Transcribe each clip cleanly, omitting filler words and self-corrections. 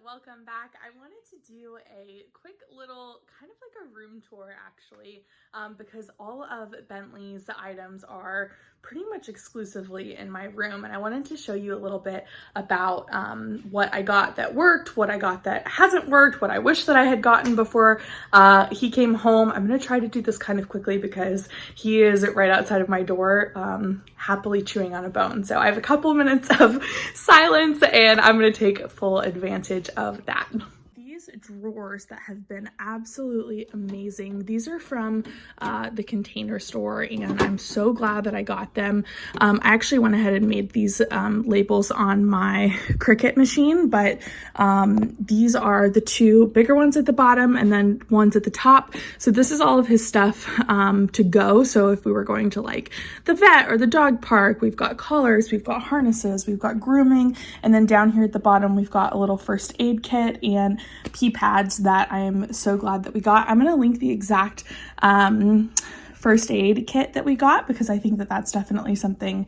welcome back. I wanted to do a quick little kind of like a room tour actually, because all of Bentley's items are pretty much exclusively in my room, and I wanted to show you a little bit about what I got that worked, what I got that hasn't worked, what I wish that I had gotten before he came home. I'm gonna try to do this kind of quickly because he is right outside of my door happily chewing on a bone. So I have a couple minutes of silence and I'm gonna take full advantage of that. These drawers that have been absolutely amazing. These are from the Container Store, and I'm so glad that I got them. I actually went ahead and made these labels on my Cricut machine, but these are the two bigger ones at the bottom and then ones at the top. So this is all of his stuff to go. So if we were going to like the vet or the dog park, we've got collars, we've got harnesses, we've got grooming, and then down here at the bottom we've got a little first aid kit and pee pads that I am so glad that we got. I'm going to link the exact first aid kit that we got because I think that that's definitely something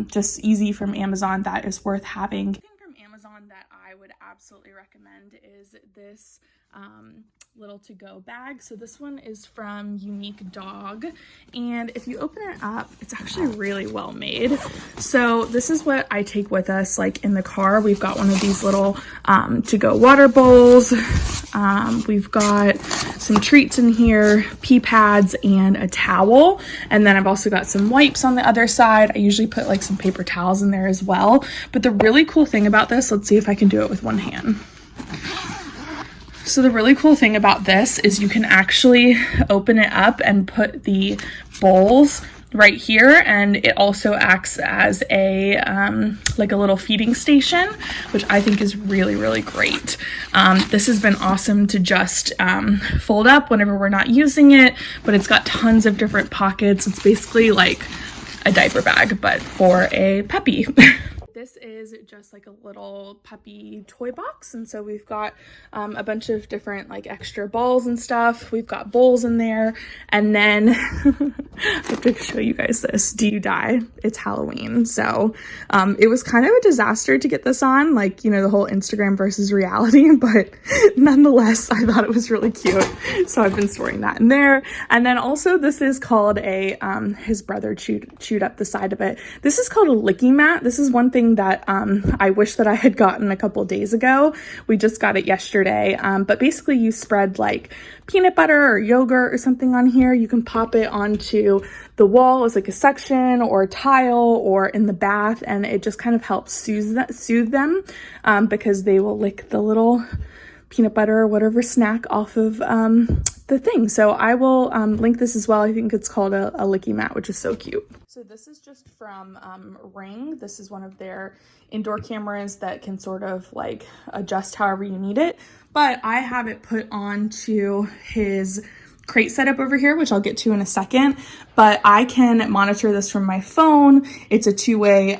just easy from Amazon that is worth having. The thing from Amazon that I would absolutely recommend is this little to-go bag. So this one is from Unique Dog, and if you open it up, it's actually really well made. So this is what I take with us like in the car. We've got one of these little to-go water bowls. We've got some treats in here, pee pads, and a towel. And then I've also got some wipes on the other side. I usually put like some paper towels in there as well. But the really cool thing about this, let's see if I can do it with one hand. So the really cool thing about this is you can actually open it up and put the bowls right here, and it also acts as a like a little feeding station, which I think is really, really great. This has been awesome to just fold up whenever we're not using it, but it's got tons of different pockets. It's basically like a diaper bag, but for a puppy. This is just like a little puppy toy box, and so we've got a bunch of different like extra balls and stuff. We've got bowls in there, and then I have to show you guys this. Do you die? It's Halloween, so it was kind of a disaster to get this on, like, you know, the whole Instagram versus reality, but nonetheless I thought it was really cute, so I've been storing that in there. And then also this is called a his brother chewed up the side of it. This is called a Licky Mat. This is one thing that I wish that I had gotten a couple days ago. We just got it yesterday, but basically you spread like peanut butter or yogurt or something on here. You can pop it onto the wall as like a section or tile or in the bath, and it just kind of helps soothe them because they will lick the little peanut butter or whatever snack off of the thing. So I will link this as well. I think it's called a Licky Mat, which is so cute. So this is just from Ring. This is one of their indoor cameras that can sort of like adjust however you need it. But I have it put onto his crate setup over here, which I'll get to in a second. But I can monitor this from my phone. It's a two-way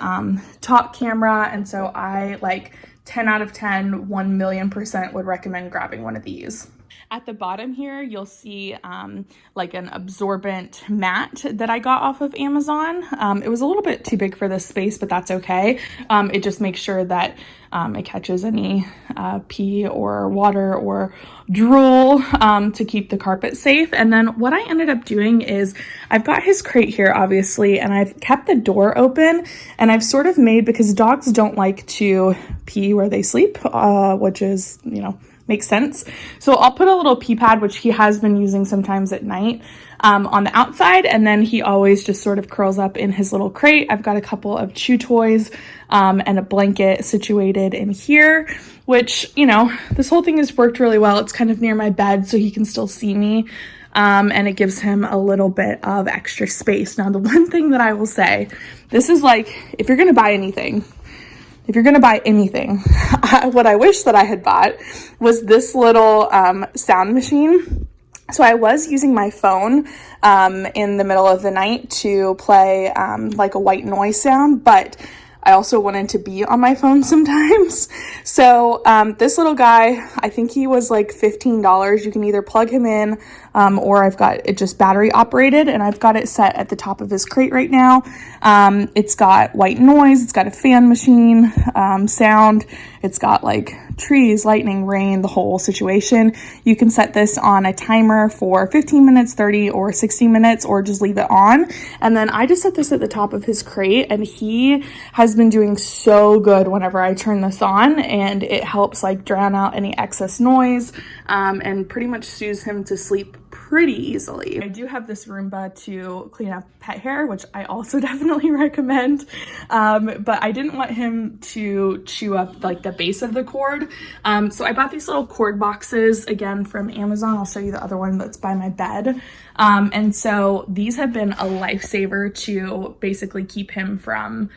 top camera, and so I like 10 out of 10, 1,000,000% would recommend grabbing one of these. At the bottom here, you'll see like an absorbent mat that I got off of Amazon. It was a little bit too big for this space, but that's okay. It just makes sure that it catches any pee or water or drool to keep the carpet safe. And then what I ended up doing is I've got his crate here, obviously, and I've kept the door open, and I've sort of made, because dogs don't like to pee where they sleep, which is, you know, makes sense. So I'll put a little pee pad, which he has been using sometimes at night, on the outside, and then he always just sort of curls up in his little crate. I've got a couple of chew toys and a blanket situated in here, which, you know, this whole thing has worked really well. It's kind of near my bed so he can still see me, and it gives him a little bit of extra space. Now, the one thing that I will say, this is like, if you're gonna buy anything, what I wish that I had bought was this little sound machine. So I was using my phone in the middle of the night to play like a white noise sound, but I also wanted to be on my phone sometimes. So this little guy, I think he was like $15. You can either plug him in or I've got it just battery operated, and I've got it set at the top of his crate right now. It's got white noise, it's got a fan machine, sound, it's got like trees, lightning, rain, the whole situation. You can set this on a timer for 15 minutes, 30 or 60 minutes, or just leave it on. And then I just set this at the top of his crate, and he has been doing so good whenever I turn this on, and it helps like drown out any excess noise and pretty much soothes him to sleep pretty easily. I do have this Roomba to clean up pet hair, which I also definitely recommend, but I didn't want him to chew up like the base of the cord, so I bought these little cord boxes again from Amazon. I'll show you the other one that's by my bed, and so these have been a lifesaver to basically keep him from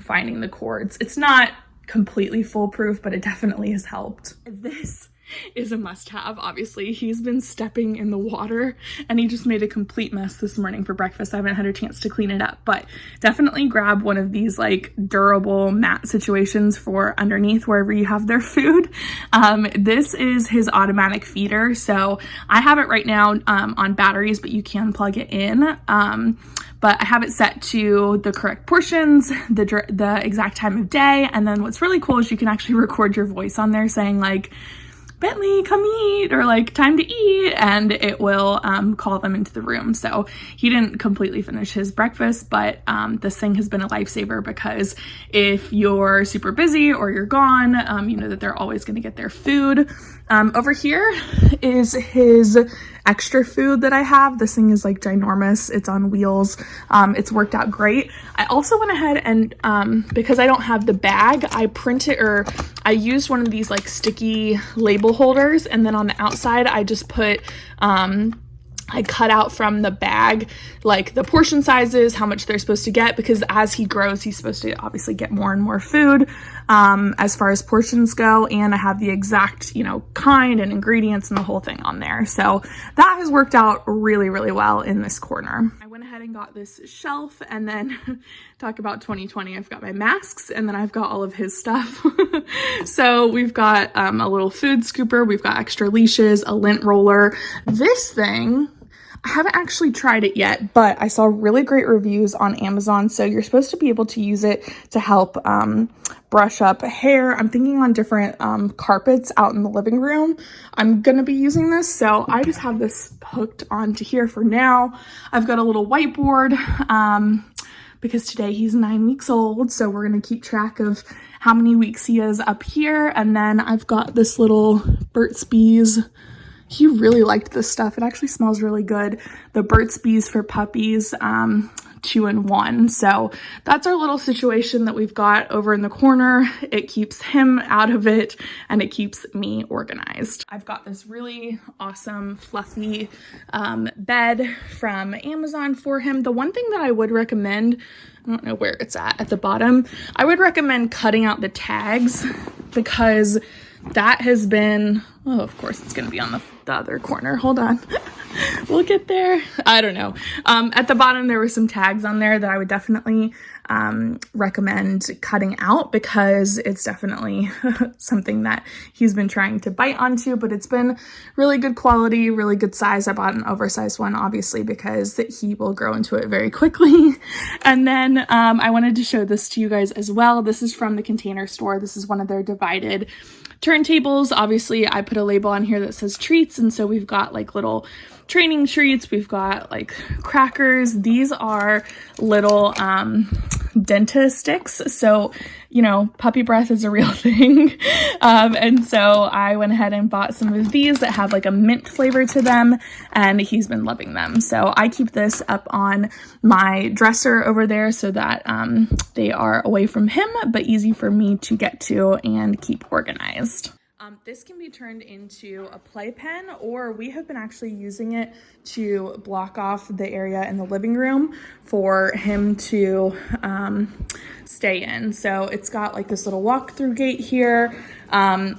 finding the cords. It's not completely foolproof, but it definitely has helped. This is a must-have. Obviously, he's been stepping in the water and he just made a complete mess this morning for breakfast. I haven't had a chance to clean it up, but definitely grab one of these like durable mat situations for underneath wherever you have their food. This is his automatic feeder, so I have it right now on batteries, but you can plug it in. But I have it set to the correct portions, the exact time of day, and then what's really cool is you can actually record your voice on there saying like, Bentley, come eat, or like time to eat, and it will call them into the room. So he didn't completely finish his breakfast, but this thing has been a lifesaver because if you're super busy or you're gone, you know that they're always going to get their food. Over here is his extra food that I have. This thing is like ginormous. It's on wheels. It's worked out great. I also went ahead and because I don't have the bag, I used one of these like sticky label holders, and then on the outside I just put I cut out from the bag like the portion sizes, how much they're supposed to get, because as he grows he's supposed to obviously get more and more food as far as portions go, and I have the exact, you know, kind and ingredients and the whole thing on there. So that has worked out really, really well in this corner. I went ahead and got this shelf, and then talk about 2020, I've got my masks, and then I've got all of his stuff. So we've got a little food scooper, we've got extra leashes, a lint roller. This thing, I haven't actually tried it yet, but I saw really great reviews on Amazon. So you're supposed to be able to use it to help brush up hair. I'm thinking on different carpets out in the living room. I'm going to be using this. So I just have this hooked onto here for now. I've got a little whiteboard because today he's 9 weeks old. So we're going to keep track of how many weeks he is up here. And then I've got this little Burt's Bees. He really liked this stuff. It actually smells really good. The Burt's Bees for puppies, 2-in-1. So that's our little situation that we've got over in the corner. It keeps him out of it and it keeps me organized. I've got this really awesome fluffy bed from Amazon for him. The one thing that I would recommend, I don't know where it's at the bottom, I would recommend cutting out the tags, because that has been, oh, of course it's going to be on the other corner. Hold on. We'll get there. I don't know. At the bottom, there were some tags on there that I would definitely recommend cutting out, because it's definitely something that he's been trying to bite onto, but it's been really good quality, really good size. I bought an oversized one, obviously, because he will grow into it very quickly. And then I wanted to show this to you guys as well. This is from the Container Store. This is one of their divided turntables. Obviously, I put a label on here that says treats, and so we've got like little training treats, we've got like crackers. These are little Denta sticks, so you know, puppy breath is a real thing. And so I went ahead and bought some of these that have like a mint flavor to them, and he's been loving them. So I keep this up on my dresser over there so that they are away from him, but easy for me to get to and keep organized. This can be turned into a playpen, or we have been actually using it to block off the area in the living room for him to stay in. So it's got like this little walk-through gate here,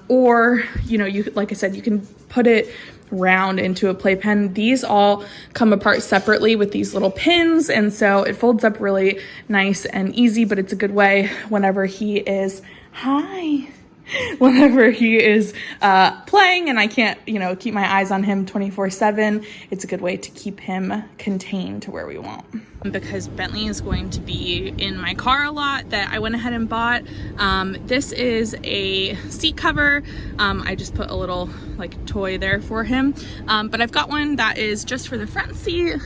or, you know, you, like I said, you can put it round into a playpen. These all come apart separately with these little pins, and so it folds up really nice and easy, but it's a good way whenever he is, whenever he is playing and I can't, you know, keep my eyes on him 24/7, it's a good way to keep him contained to where we want. Because Bentley is going to be in my car a lot, that I went ahead and bought. This is a seat cover. I just put a little like toy there for him. But I've got one that is just for the front seat.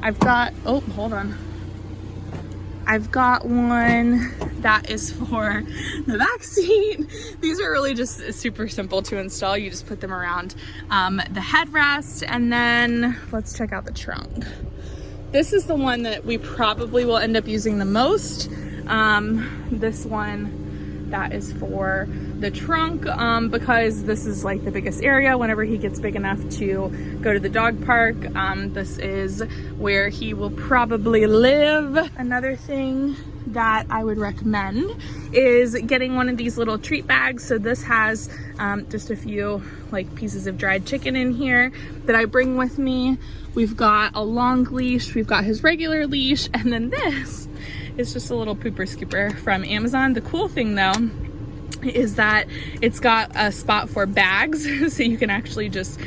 I've got, oh, hold on. I've got one that is for the back seat. These are really just super simple to install. You just put them around the headrest, and then let's check out the trunk. This is the one that we probably will end up using the most. This one that is for the trunk, because this is like the biggest area whenever he gets big enough to go to the dog park. This is where he will probably live. Another thing that I would recommend is getting one of these little treat bags. So this has just a few like pieces of dried chicken in here that I bring with me. We've got a long leash, we've got his regular leash, and then this is just a little pooper scooper from Amazon. The cool thing though is that it's got a spot for bags, so you can actually just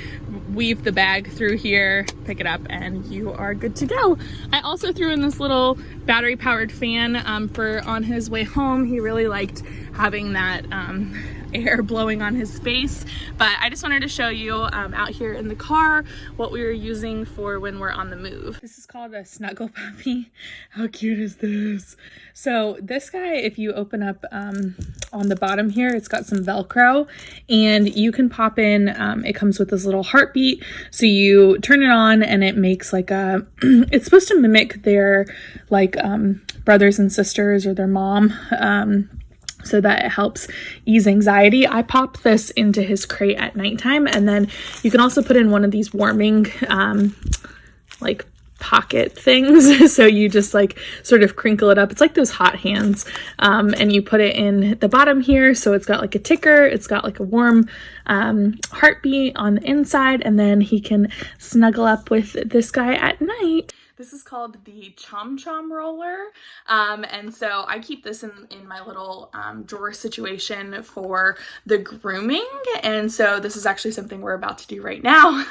weave the bag through here, pick it up, and you are good to go. I also threw in this little battery powered fan for on his way home. He really liked having that air blowing on his face, but I just wanted to show you out here in the car what we were using for when we're on the move. This is called a Snuggle Puppy. How cute is this? So this guy, if you open up on the bottom here, it's got some Velcro, and you can pop in, it comes with this little heartbeat, so you turn it on and it makes like a it's supposed to mimic their like brothers and sisters or their mom, so that it helps ease anxiety. I pop this into his crate at nighttime, and then you can also put in one of these warming like pocket things. So you just like sort of crinkle it up. It's like those hot hands, and you put it in the bottom here, so it's got like a ticker, it's got like a warm heartbeat on the inside, and then he can snuggle up with this guy at night. This is called the Chom Chom Roller, and so I keep this in my little drawer situation for the grooming, and so this is actually something we're about to do right now,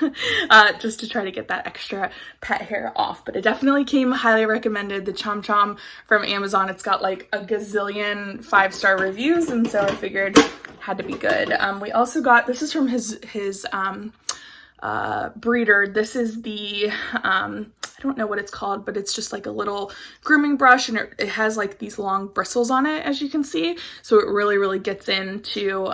just to try to get that extra pet hair off. But it definitely came highly recommended, the Chom Chom from Amazon. It's got like a gazillion 5-star reviews, and so I figured it had to be good. We also got, this is from his breeder. This is the I don't know what it's called, but it's just like a little grooming brush, and it has like these long bristles on it, as you can see. So it really gets into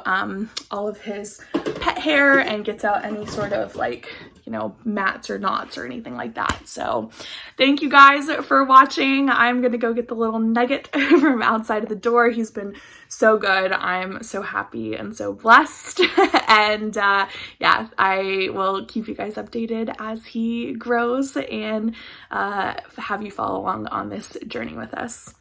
all of his pet hair and gets out any sort of like, you know, mats or knots or anything like that. So thank you guys for watching. I'm gonna go get the little nugget from outside of the door. He's been so good. I'm so happy and so blessed. And yeah, I will keep you guys updated as he grows and have you follow along on this journey with us.